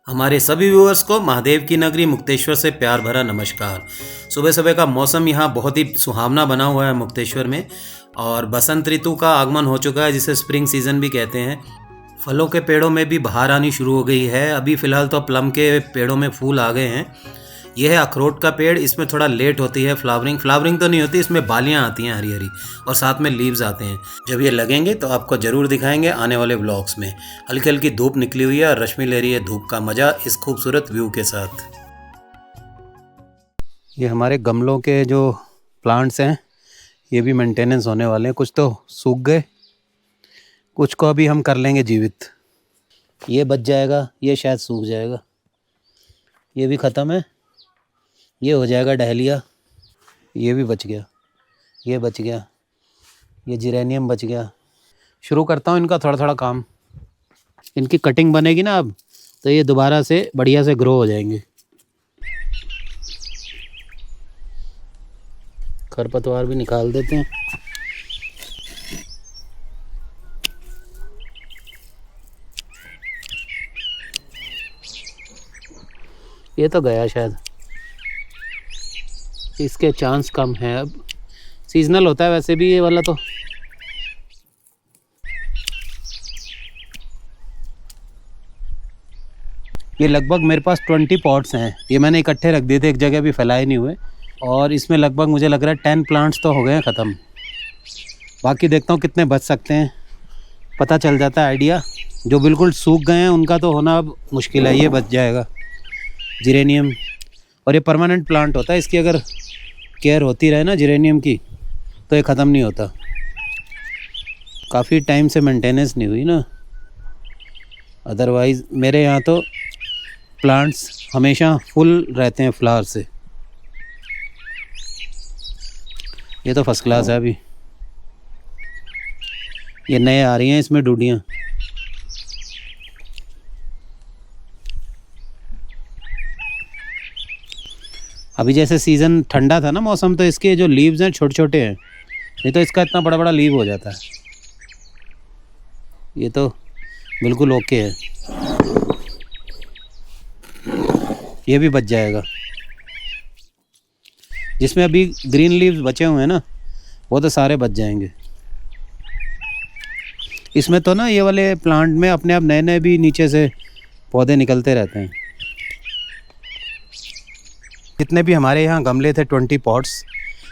हमारे सभी व्यूअर्स को महादेव की नगरी मुक्तेश्वर से प्यार भरा नमस्कार। सुबह सुबह का मौसम यहाँ बहुत ही सुहावना बना हुआ है मुक्तेश्वर में और बसंत ऋतु का आगमन हो चुका है, जिसे स्प्रिंग सीजन भी कहते हैं। फलों के पेड़ों में भी बहार आनी शुरू हो गई है। अभी फ़िलहाल तो प्लम के पेड़ों में फूल आ गए हैं। यह है अखरोट का पेड़। इसमें थोड़ा लेट होती है फ्लावरिंग तो नहीं होती, इसमें बालियाँ आती हैं हरी हरी और साथ में लीव्स आते हैं। जब ये लगेंगे तो आपको ज़रूर दिखाएंगे आने वाले व्लॉग्स में। हल्की हल्की धूप निकली हुई है और रश्मि ले रही है धूप का मज़ा इस खूबसूरत व्यू के साथ। ये हमारे गमलों के जो प्लांट्स हैं ये भी मेंटेनेंस होने वाले हैं। कुछ तो सूख गए, कुछ को अभी हम कर लेंगे जीवित। ये बच जाएगा, ये शायद सूख जाएगा। ये भी ख़त्म है, ये हो जाएगा डहलिया। ये भी बच गया, ये बच गया, ये जिरेनियम बच गया। शुरू करता हूँ इनका थोड़ा थोड़ा काम। इनकी कटिंग बनेगी ना अब, तो ये दोबारा से बढ़िया से ग्रो हो जाएंगे। खरपतवार भी निकाल देते हैं। ये तो गया शायद, इसके चांस कम है। अब सीजनल होता है वैसे भी ये वाला तो। ये लगभग मेरे पास 20 पॉट्स हैं। ये मैंने इकट्ठे रख दिए थे एक जगह, भी फैलाए नहीं हुए। और इसमें लगभग मुझे लग रहा है 10 प्लांट्स तो हो गए हैं ख़त्म। बाकी देखता हूँ कितने बच सकते हैं, पता चल जाता है आइडिया। जो बिल्कुल सूख गए हैं उनका तो होना अब मुश्किल है। ये बच जाएगा जिरेनियम, और ये परमानेंट प्लांट होता है। इसकी अगर केयर होती रहे ना जिरेनियम की, तो ये ख़त्म नहीं होता। काफ़ी टाइम से मेंटेनेंस नहीं हुई ना, अदरवाइज़ मेरे यहाँ तो प्लांट्स हमेशा फुल रहते हैं फ्लावर से। ये तो फर्स्ट क्लास है। अभी ये नए आ रही हैं, इसमें डूडियाँ। अभी जैसे सीज़न ठंडा था ना मौसम, तो इसके जो लीव्स हैं छोटे छोटे हैं, नहीं तो इसका इतना बड़ा बड़ा लीव हो जाता है। ये तो बिल्कुल ओके है, ये भी बच जाएगा। जिसमें अभी ग्रीन लीव्स बचे हुए हैं ना, वो तो सारे बच जाएंगे। इसमें तो ना ये वाले प्लांट में अपने आप नए नए भी नीचे से पौधे निकलते रहते हैं। जितने भी हमारे यहाँ गमले थे 20 पॉट्स,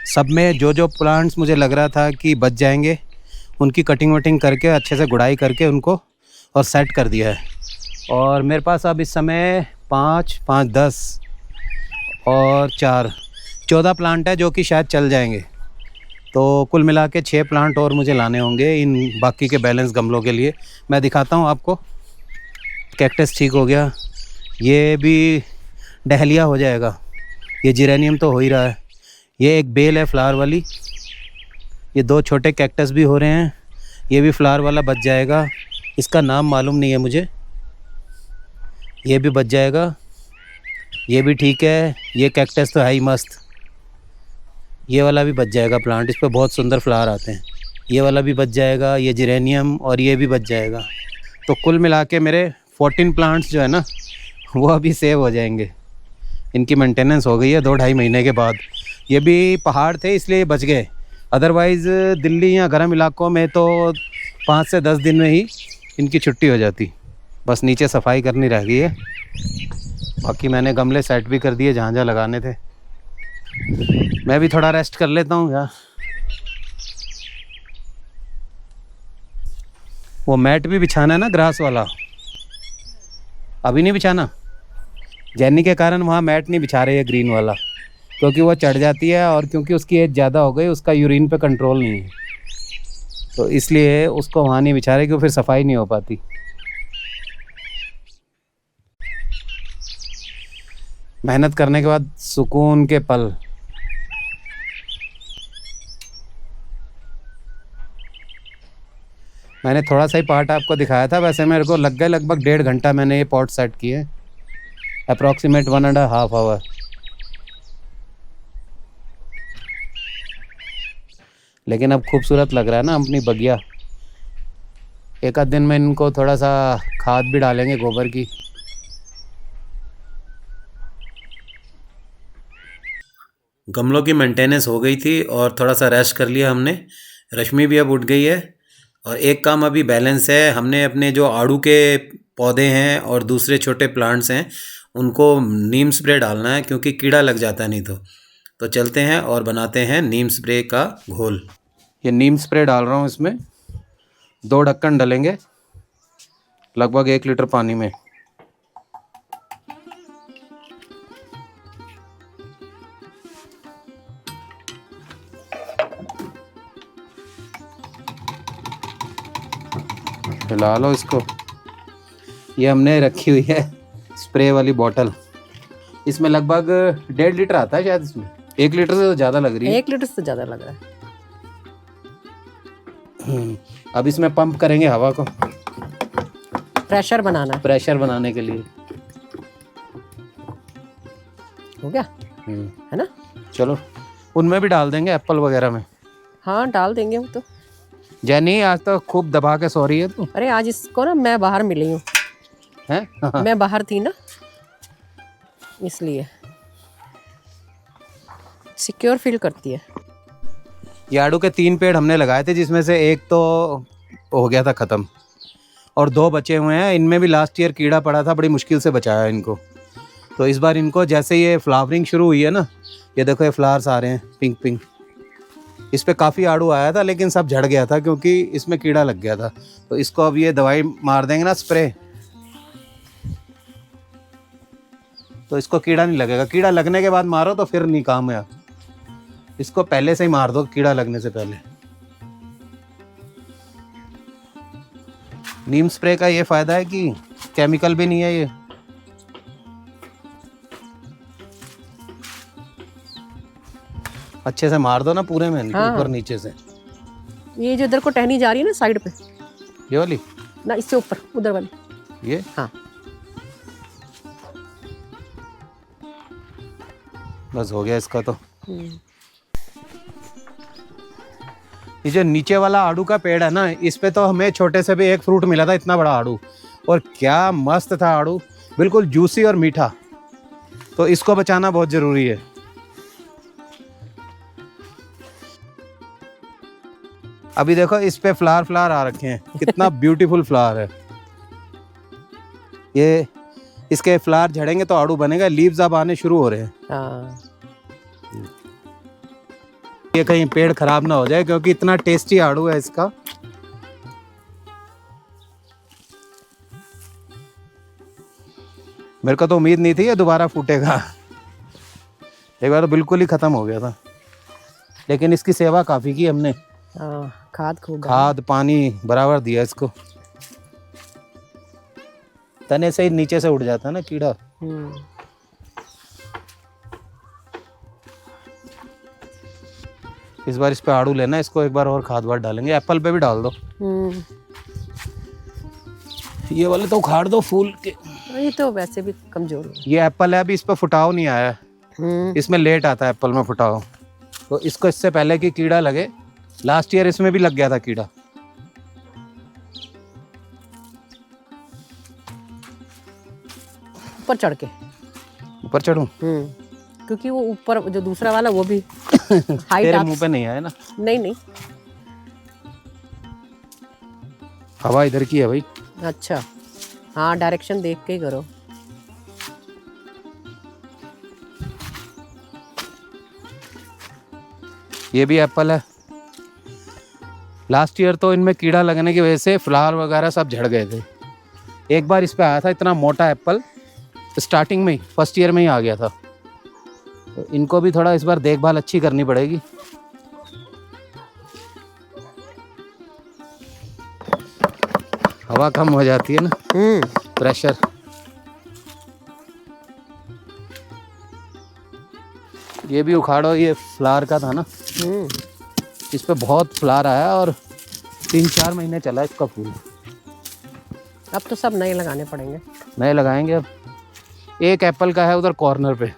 सब में जो जो प्लांट्स मुझे लग रहा था कि बच जाएंगे, उनकी कटिंग वटिंग करके अच्छे से गुड़ाई करके उनको और सेट कर दिया है। और मेरे पास अब इस समय 5, 10 और 4, 14 प्लांट है जो कि शायद चल जाएंगे। तो कुल मिला के 6 प्लांट और मुझे लाने होंगे इन बाकी के बैलेंस गमलों के लिए। मैं दिखाता हूँ आपको। कैक्टस ठीक हो गया, ये भी डहलिया हो जाएगा, ये जिरेनियम तो हो ही रहा है। ये एक बेल है फ्लावर वाली, ये 2 छोटे कैक्टस भी हो रहे हैं। ये भी फ्लावर वाला बच जाएगा, इसका नाम मालूम नहीं है मुझे। ये भी बच जाएगा, ये भी ठीक है। ये कैक्टस तो है ही मस्त, ये वाला भी बच जाएगा प्लांट। इस पर बहुत सुंदर फ्लावर आते हैं। ये वाला भी बच जाएगा, ये जिरेनियम, और ये भी बच जाएगा। तो कुल मिला के मेरे 14 प्लांट्स जो है ना, वो अभी सेव हो जाएंगे। इनकी मेंटेनेंस हो गई है 2-2.5 महीने के बाद। ये भी पहाड़ थे इसलिए बच गए, अदरवाइज़ दिल्ली या गर्म इलाकों में तो 5 से 10 दिन में ही इनकी छुट्टी हो जाती। बस नीचे सफाई करनी रह गई है, बाकी मैंने गमले सेट भी कर दिए जहाँ जहाँ लगाने थे। मैं भी थोड़ा रेस्ट कर लेता हूँ यार। वो मैट भी बिछाना है ना ग्रास वाला, अभी नहीं बिछाना। जैनी के कारण वहाँ मैट नहीं बिछा रही है ग्रीन वाला, क्योंकि वो चढ़ जाती है और क्योंकि उसकी एज ज़्यादा हो गई, उसका यूरिन पे कंट्रोल नहीं है, तो इसलिए उसको वहाँ नहीं बिछा रहे, क्योंकि फिर सफाई नहीं हो पाती। मेहनत करने के बाद सुकून के पल। मैंने थोड़ा सा ही पार्ट आपको दिखाया था, वैसे मेरे को लग गए लगभग 1.5 घंटा मैंने ये पॉट सेट किए, अप्रॉक्सीमेट 1.5 आवर। लेकिन अब खूबसूरत लग रहा है ना अपनी बगिया। एक आध दिन में इनको थोड़ा सा खाद भी डालेंगे गोबर की। गमलों की मेंटेनेंस हो गई थी और थोड़ा सा रेस्ट कर लिया हमने। रश्मि भी अब उठ गई है और एक काम अभी बैलेंस है। हमने अपने जो आड़ू के पौधे हैं और दूसरे छोटे प्लांट्स हैं उनको नीम स्प्रे डालना है, क्योंकि कीड़ा लग जाता है नहीं तो चलते हैं और बनाते हैं नीम स्प्रे का घोल। ये नीम स्प्रे डाल रहा हूँ, इसमें 2 ढक्कन डलेंगे लगभग 1 लीटर पानी में। हिला लो इसको। ये हमने रखी हुई है स्प्रे वाली बोतल, इसमें लगभग 1.5 लीटर आता है शायद। इसमें 1 लीटर से तो ज़्यादा लग रही है। 1 लीटर से ज़्यादा लग रहा है। अब इसमें पंप करेंगे हवा को, प्रेशर बनाना है। प्रेशर बनाने के लिए। हो गया है ना। चलो उनमें भी डाल देंगे एप्पल वगैरह में। हाँ डाल देंगे वो तो। जैनी आज तो खूब दबा के सो रही है तू। अरे आज इसको ना मैं बाहर मिली हूँ हैं? मैं बाहर थी ना, इसलिए सिक्योर फील करती है। ये आड़ू के 3 पेड़ हमने लगाए थे, जिसमें से एक तो हो गया था ख़त्म और 2 बचे हुए हैं। इनमें भी लास्ट ईयर कीड़ा पड़ा था, बड़ी मुश्किल से बचाया इनको। तो इस बार इनको जैसे ये फ्लावरिंग शुरू हुई है ना, ये देखो ये फ्लावर्स आ रहे हैं पिंक पिंक। इस पे काफ़ी आड़ू आया था लेकिन सब झड़ गया था क्योंकि इसमें कीड़ा लग गया था। तो इसको अब ये दवाई मार देंगे ना स्प्रे, तो इसको कीड़ा नहीं लगेगा। कीड़ा लगने के बाद मारो तो फिर नहीं काम है। इसको पहले से ही मार दो, कीड़ा लगने से पहले। नीम स्प्रे का ये फ़ायदा है कि केमिकल भी नहीं है ये। अच्छे से मार दो ना पूरे में, हाँ। ऊपर नीचे से। ये जो इधर को टहनी जा रही है ना साइड पे, ये वाली ना इससे ऊपर उधर वाली। ये हाँ बस हो गया इसका। तो ये जो नीचे वाला आड़ू का पेड़ है ना, इस पे तो हमें छोटे से भी एक फ्रूट मिला था, इतना बड़ा आड़ू, और क्या मस्त था आड़ू, बिल्कुल जूसी और मीठा। तो इसको बचाना बहुत ज़रूरी है। अभी देखो इस पे फ्लावर आ रखे हैं, कितना ब्यूटीफुल फ्लावर है ये। इसके फ्लावर झड़ेंगे तो आड़ू बनेगा। लीव्स अब आने शुरू हो रहे हैं। हाँ। ये कहीं पेड़ खराब ना हो जाए, क्योंकि इतना टेस्टी आड़ू है इसका। मेरे को तो उम्मीद नहीं थी ये दोबारा फूटेगा। एक बार तो बिल्कुल ही खत्म हो गया था, लेकिन इसकी सेवा काफी की हमने। खाद खूब, खाद पानी बराबर दिया इसको। तने से ही नीचे से उड़ जाता है ना कीड़ा। इस बार इस पे आड़ू लेना, इसको एक बार और खाद वाद डालेंगे। एप्पल पे भी डाल दो। ये वाले तो उखाड़ दो फूल के। ये तो वैसे भी कमजोर है। ये एप्पल है, अभी इस पे फुटाव नहीं आया है। इसमें लेट आता है एप्पल में फुटाव। तो इसको इससे पहले कि कीड़ा लगे, लास्ट ईयर इसमें भी लग गया था कीड़ा। ऊपर चढ़ के, ऊपर चढ़ूं? क्योंकि वो ऊपर जो दूसरा वाला वो भी हाइट तेरे मुंह पे नहीं आया ना? नहीं हवा इधर की है भाई। अच्छा हाँ, डायरेक्शन देख के ही करो। ये भी एप्पल है। लास्ट ईयर तो इनमें कीड़ा लगने की वजह से फ्लावर वगैरह सब झड़ गए थे। एक बार इस पे आया था इतना मोटा एप्पल, स्टार्टिंग में ही, फर्स्ट ईयर में ही आ गया था। तो इनको भी थोड़ा इस बार देखभाल अच्छी करनी पड़ेगी। हवा कम हो जाती है ना, प्रेशर। ये भी उखाड़ो, ये फ्लावर का था ना। इस पे बहुत फ्लावर आया और 3-4 महीने चला इसका फूल। अब तो सब नए लगाने पड़ेंगे। नए लगाएंगे अब। एक एप्पल का है उधर कॉर्नर पे,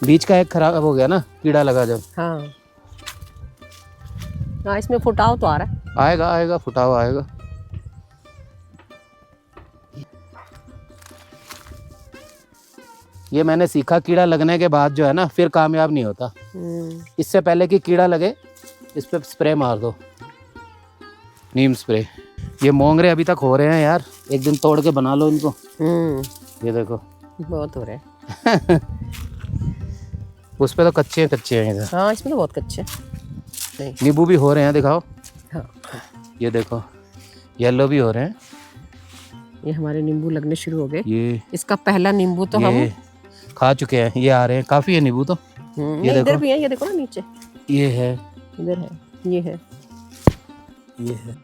बीच का एक खराब हो गया ना, कीड़ा लगा जब। हाँ इसमें फुटाव तो आ रहा है। आएगा फुटाव आएगा। ये मैंने सीखा, कीड़ा लगने के बाद जो है ना फिर कामयाब नहीं होता। इससे पहले कि कीड़ा लगे इस पे स्प्रे मार दो, नीम स्प्रे। ये मोंगरे अभी तक हो रहे हैं यार, एक दिन तोड़ के बना लो इनको। ये देखो बहुत हो रहे हैं। उस पे तो कच्चे कच्चे हैं इधर। हाँ इसमें तो बहुत कच्चे नहीं। नींबू भी हो रहे हैं, दिखाओ। हाँ ये देखो येलो भी हो रहे हैं। ये हमारे नींबू लगने शुरू हो गए। ये इसका पहला नींबू तो हम खा चुके हैं, ये आ रहे हैं, काफी है नींबू तो। ये इधर भी है, ये देखो ना नीचे, ये है, इधर है, ये है, ये है।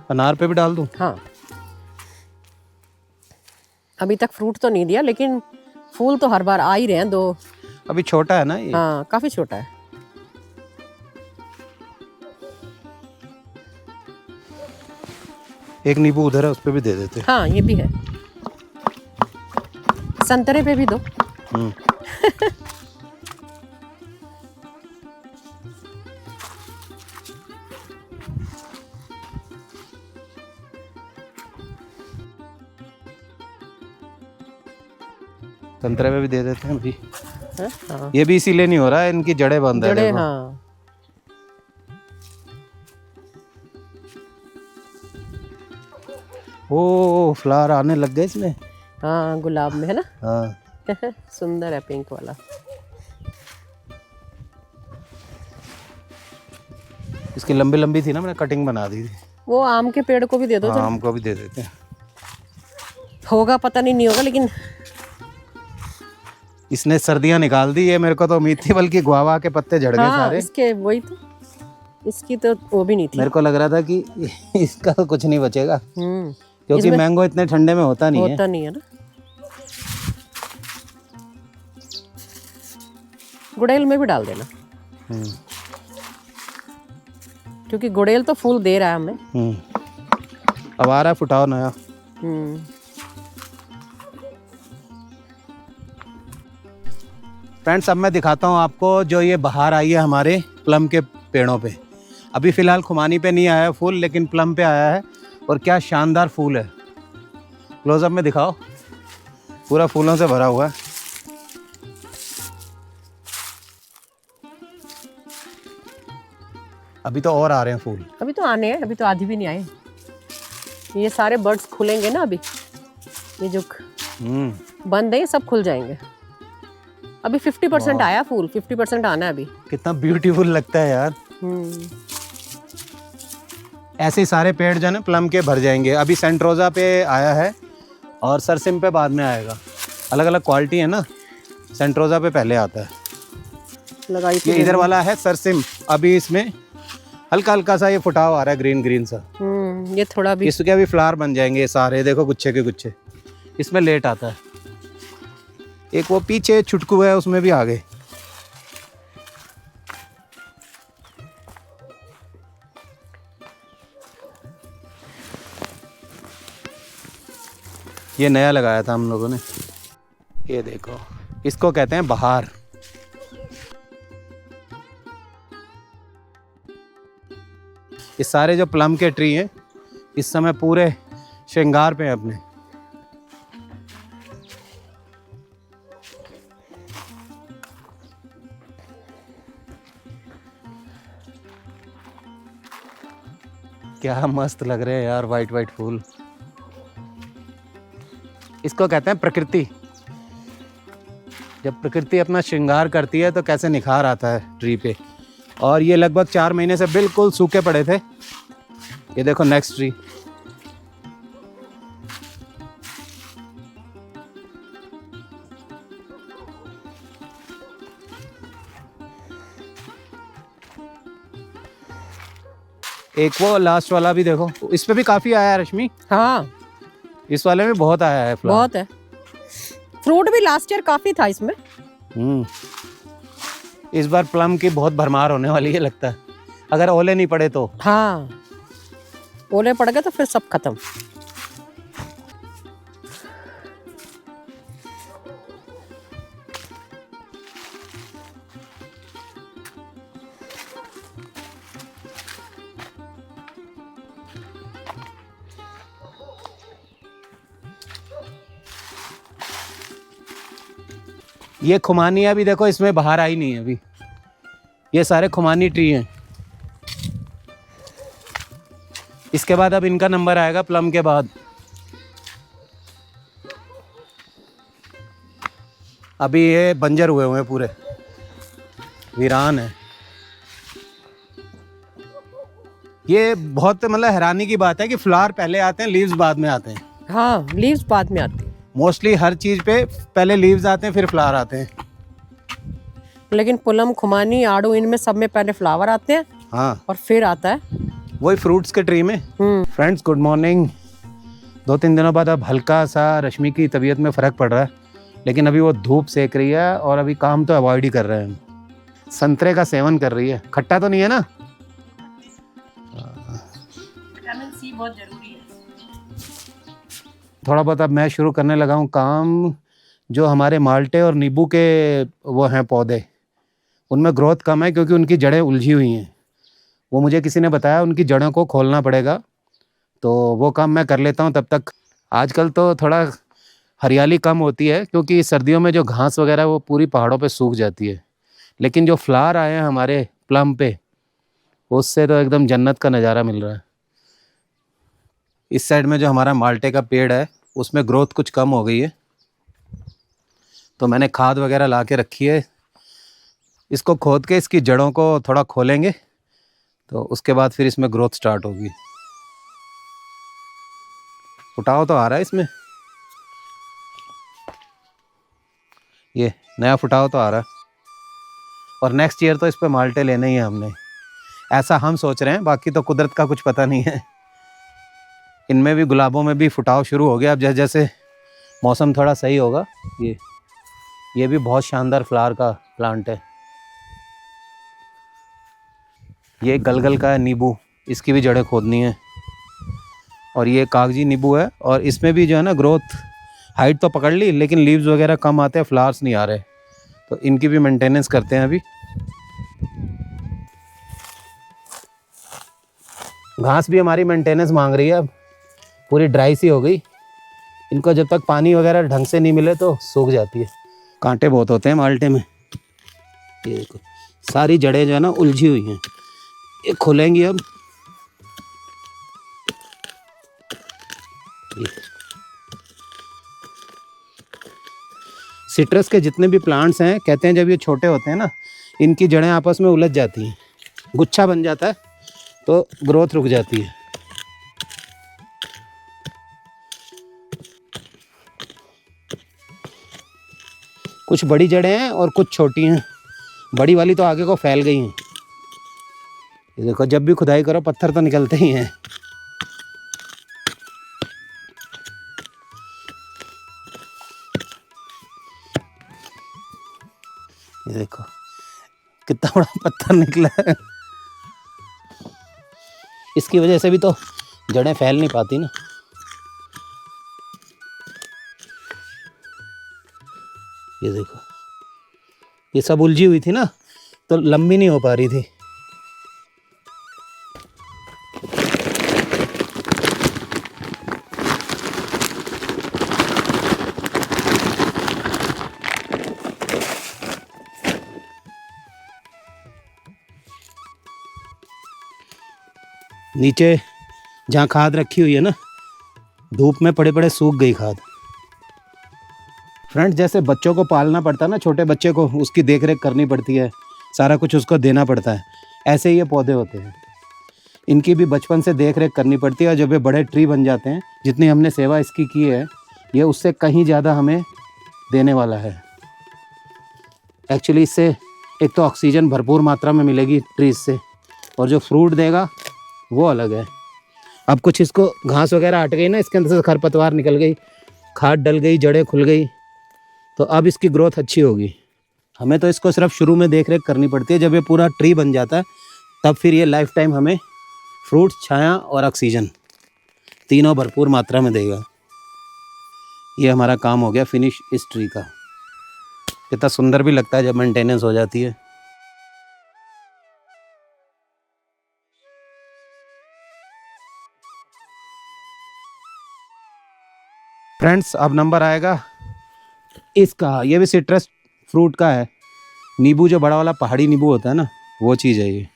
अनार पे भी डाल दूं? हाँ अभी तक फ्रूट तो नहीं दिया, लेकिन फूल तो हर बार आ ही रहे हैं 2। अभी छोटा है ना ये। हाँ काफी छोटा है। एक नींबू उधर है, उस पे भी दे देते। हाँ ये भी है, संतरे पे भी दो। संतरे पे भी दे देते हैं अभी। हाँ ये भी इसीलिए नहीं हो रहा है, इनकी जड़ें बंद है। जड़े, देखो। हाँ ओ फ्लावर आने लग गए इसमें। हाँ गुलाब में है ना। हाँ सुंदर है पिंक वाला। इसकी लंबी लंबी थी ना, मैंने कटिंग बना दी थी। वो आम के पेड़ को भी दे दो। हाँ, आम को भी दे देते हैं। होगा पता नहीं होगा, लेकिन इसने सर्दियां निकाल दी है, मेरे को तो उम्मीद थी, बल्कि गुआवा के पत्ते झड़ गए सारे। इसके वही तो, इसकी तो वो भी नहीं थी। मेरे को लग रहा था कि इसका कुछ नहीं बचेगा, क्योंकि मैंगो इतने ठंडे में होता नहीं है ना। गुड़ैल में भी डाल देना, क्योंकि गुड़ैल तो फूल दे रहा है हमें। अब आ रहा है, फुटाओ नया। फ्रेंड्स अब मैं दिखाता हूँ आपको जो ये बहार आई है हमारे प्लम के पेड़ों पे। अभी फ़िलहाल खुमानी पे नहीं आया है फूल, लेकिन प्लम पे आया है, और क्या शानदार फूल है। क्लोजअप में दिखाओ, पूरा फूलों से भरा हुआ है। अभी तो और आ रहे हैं फूल, अभी तो आने हैं, अभी तो आधी भी नहीं आए। ये सारे बर्ड्स खुलेंगे ना अभी, ये जो बंद है ये सब खुल जाएंगे। अभी 50% आया फूल, 50% आना है अभी। कितना ब्यूटीफुल लगता है यार। ऐसे ही सारे पेड़ जो है ना प्लम के भर जाएंगे। अभी सेंट्रोजा पे आया है और सरसिम पे बाद में आएगा। अलग अलग क्वालिटी है ना, सेंट्रोजा पे पहले आता है। लगाई ये इधर वाला है सरसिम, अभी इसमें हल्का हल्का सा ये फुटाव आ रहा है, ग्रीन ग्रीन सा। ये थोड़ा भी, इसके अभी फ्लावर बन जाएंगे ये सारे, देखो गुच्छे के गुच्छे। इसमें लेट आता है। एक वो पीछे छुटकू है, उसमें भी आ गए। ये नया लगाया था हम लोगों ने। ये देखो, इसको कहते हैं बहार। ये सारे जो प्लम के ट्री हैं इस समय पूरे श्रृंगार पे हैं अपने। क्या मस्त लग रहे हैं यार वाइट वाइट फूल। इसको कहते हैं प्रकृति। जब प्रकृति अपना श्रृंगार करती है तो कैसे निखार आता है ट्री पे। और ये लगभग 4 महीने से बिल्कुल सूखे पड़े थे। ये देखो नेक्स्ट ट्री। एक वो लास्ट वाला भी देखो, इस पे भी काफी आया है रश्मि। हाँ इस वाले में बहुत आया है फ्लावर। बहुत है। फ्रूट भी लास्ट ईयर काफी था इसमें। इस बार प्लम की बहुत भरमार होने वाली है लगता है, अगर ओले नहीं पड़े तो। हाँ ओले पड़ गए तो फिर सब खत्म। ये खुमानी अभी देखो इसमें बाहर आई नहीं है अभी, ये सारे खुमानी ट्री हैं। इसके बाद अब इनका नंबर आएगा प्लम के बाद। अभी ये बंजर हुए हुए हैं पूरे, वीरान है। ये बहुत मतलब हैरानी की बात है कि फ्लावर पहले आते हैं, लीव्स बाद में आते हैं। हाँ, लीव्स बाद में आती है। मोस्टली हर चीज़ पे पहले लीव्स आते हैं फिर फ्लावर आते हैं। लेकिन पुलम, खुमानी, आड़ू, इनमें सब में पहले फ्लावर आते हैं हाँ, और फिर आता है वही फ्रूट्स के ट्री में। Friends good morning. 2-3 दिनों बाद अब हल्का सा रश्मि की तबीयत में फ़र्क पड़ रहा है, लेकिन अभी वो धूप सेक रही है और अभी काम तो अवॉइड ही कर रहे हैं। संतरे का सेवन कर रही है। खट्टा तो नहीं है ना? विटामिन सी बहुत जरूरी है। थोड़ा बहुत अब मैं शुरू करने लगा हूँ काम। जो हमारे माल्टे और नींबू के वो हैं पौधे, उनमें ग्रोथ कम है क्योंकि उनकी जड़ें उलझी हुई हैं। वो मुझे किसी ने बताया उनकी जड़ों को खोलना पड़ेगा, तो वो काम मैं कर लेता हूँ तब तक। आजकल तो थोड़ा हरियाली कम होती है क्योंकि सर्दियों में जो घास वगैरह वो पूरी पहाड़ों पे सूख जाती है, लेकिन जो फ्लावर आए हैं हमारे प्लम पे, उससे तो एकदम जन्नत का नज़ारा मिल रहा है। इस साइड में जो हमारा माल्टे का पेड़ है उसमें ग्रोथ कुछ कम हो गई है, तो मैंने खाद वगैरह ला के रखी है। इसको खोद के इसकी जड़ों को थोड़ा खोलेंगे तो उसके बाद फिर इसमें ग्रोथ स्टार्ट होगी। फुटाव तो आ रहा है इसमें, ये नया फुटाव तो आ रहा है। और नेक्स्ट ईयर तो इस पे माल्टे लेने ही है हमने, ऐसा हम सोच रहे हैं, बाकी तो कुदरत का कुछ पता नहीं है। इनमें भी, गुलाबों में भी फुटाव शुरू हो गया अब जैसे जैसे मौसम थोड़ा सही होगा। ये भी बहुत शानदार फ्लावर का प्लांट है। ये गलगल का है नींबू, इसकी भी जड़ें खोदनी है। और ये कागजी नींबू है और इसमें भी जो है ना ग्रोथ, हाइट तो पकड़ ली लेकिन लीव्स वगैरह कम आते हैं, फ्लावर्स नहीं आ रहे, तो इनकी भी मेंटेनेंस करते हैं अभी। घास भी हमारी मेंटेनेंस मांग रही है, अब पूरी ड्राई सी हो गई। इनको जब तक पानी वगैरह ढंग से नहीं मिले तो सूख जाती है। कांटे बहुत होते हैं माल्टे में। ये देखो सारी जड़ें जो है ना उलझी हुई हैं, ये खुलेंगी अब। सिट्रस के जितने भी प्लांट्स हैं, कहते हैं जब ये छोटे होते हैं ना, इनकी जड़ें आपस में उलझ जाती हैं, गुच्छा बन जाता है तो ग्रोथ रुक जाती है। कुछ बड़ी जड़ें हैं और कुछ छोटी हैं। बड़ी वाली तो आगे को फैल गई हैं। ये देखो जब भी खुदाई करो पत्थर तो निकलते ही हैं। ये देखो कितना बड़ा पत्थर निकला है। इसकी वजह से भी तो जड़ें फैल नहीं पाती ना। ये देखो ये सब उलझी हुई थी ना, तो लंबी नहीं हो पा रही थी। नीचे जहाँ खाद रखी हुई है ना, धूप में पड़े पड़े सूख गई खाद। फ्रेंड्स जैसे बच्चों को पालना पड़ता है ना, छोटे बच्चे को उसकी देख रेख करनी पड़ती है, सारा कुछ उसको देना पड़ता है, ऐसे ही ये पौधे होते हैं। इनकी भी बचपन से देख रेख करनी पड़ती है और जब ये बड़े ट्री बन जाते हैं, जितनी हमने सेवा इसकी की है, ये उससे कहीं ज़्यादा हमें देने वाला है। एक्चुअली इससे एक तो ऑक्सीजन भरपूर मात्रा में मिलेगी ट्रीज से, और जो फ्रूट देगा वो अलग है। अब कुछ इसको घास वगैरह हट गई ना, इसके अंदर से खरपतवार निकल गई, खाद डल गई, जड़ें खुल गई, तो अब इसकी ग्रोथ अच्छी होगी। हमें तो इसको सिर्फ शुरू में देख रेख करनी पड़ती है, जब ये पूरा ट्री बन जाता है तब फिर ये लाइफ टाइम हमें फ्रूट्स, छाया और ऑक्सीजन तीनों भरपूर मात्रा में देगा। ये हमारा काम हो गया फिनिश इस ट्री का। कितना सुंदर भी लगता है जब मेंटेनेंस हो जाती है। फ्रेंड्स अब नंबर आएगा इसका। ये भी सिट्रस फ्रूट का है, नींबू जो बड़ा वाला पहाड़ी नींबू होता है ना, वो चीज़ है ये।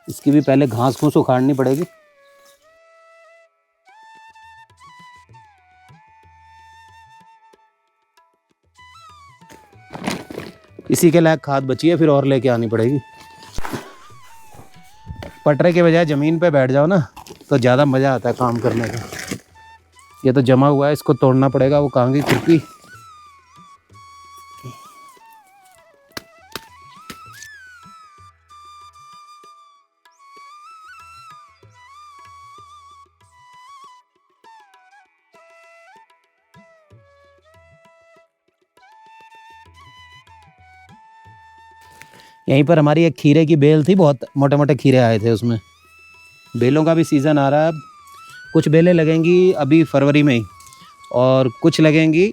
इसकी भी पहले घास फूस उखाड़नी पड़ेगी। इसी के लायक खाद बची है, फिर और लेके आनी पड़ेगी। पटरे के बजाय ज़मीन पे बैठ जाओ ना तो ज़्यादा मज़ा आता है काम करने का। ये तो जमा हुआ है, इसको तोड़ना पड़ेगा। वो कहाँ की खुरपी। यहीं पर हमारी एक खीरे की बेल थी, बहुत मोटे मोटे खीरे आए थे उसमें। बेलों का भी सीज़न आ रहा है अब। कुछ बेलें लगेंगी अभी फरवरी में ही, और कुछ लगेंगी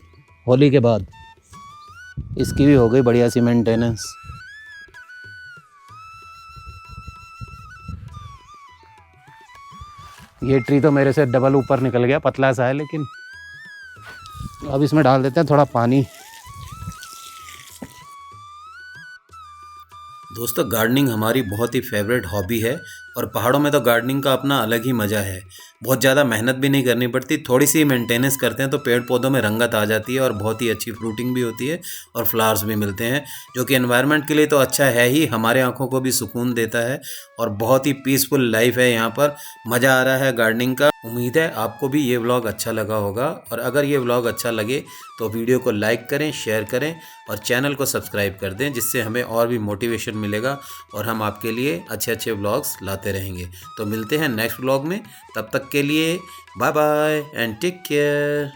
होली के बाद। इसकी भी हो गई बढ़िया सी मेंटेनेंस। ये ट्री तो मेरे से डबल ऊपर निकल गया, पतला सा है, लेकिन अब इसमें डाल देते हैं थोड़ा पानी। दोस्तों, गार्डनिंग हमारी बहुत ही फेवरेट हॉबी है और पहाड़ों में तो गार्डनिंग का अपना अलग ही मज़ा है। बहुत ज़्यादा मेहनत भी नहीं करनी पड़ती, थोड़ी सी मेंटेनेंस करते हैं तो पेड़ पौधों में रंगत आ जाती है और बहुत ही अच्छी फ्रूटिंग भी होती है और फ्लावर्स भी मिलते हैं, जो कि एनवायरनमेंट के लिए तो अच्छा है ही, हमारे आँखों को भी सुकून देता है और बहुत ही पीसफुल लाइफ है यहाँ पर। मज़ा आ रहा है गार्डनिंग का। उम्मीद है आपको भी ये व्लॉग अच्छा लगा होगा, और अगर ये व्लॉग अच्छा लगे तो वीडियो को लाइक करें, शेयर करें और चैनल को सब्सक्राइब कर दें, जिससे हमें और भी मोटिवेशन मिलेगा और हम आपके लिए अच्छे अच्छे व्लॉग्स लाते रहेंगे। तो मिलते हैं नेक्स्ट व्लॉग में, तब तक के लिए bye bye and take care.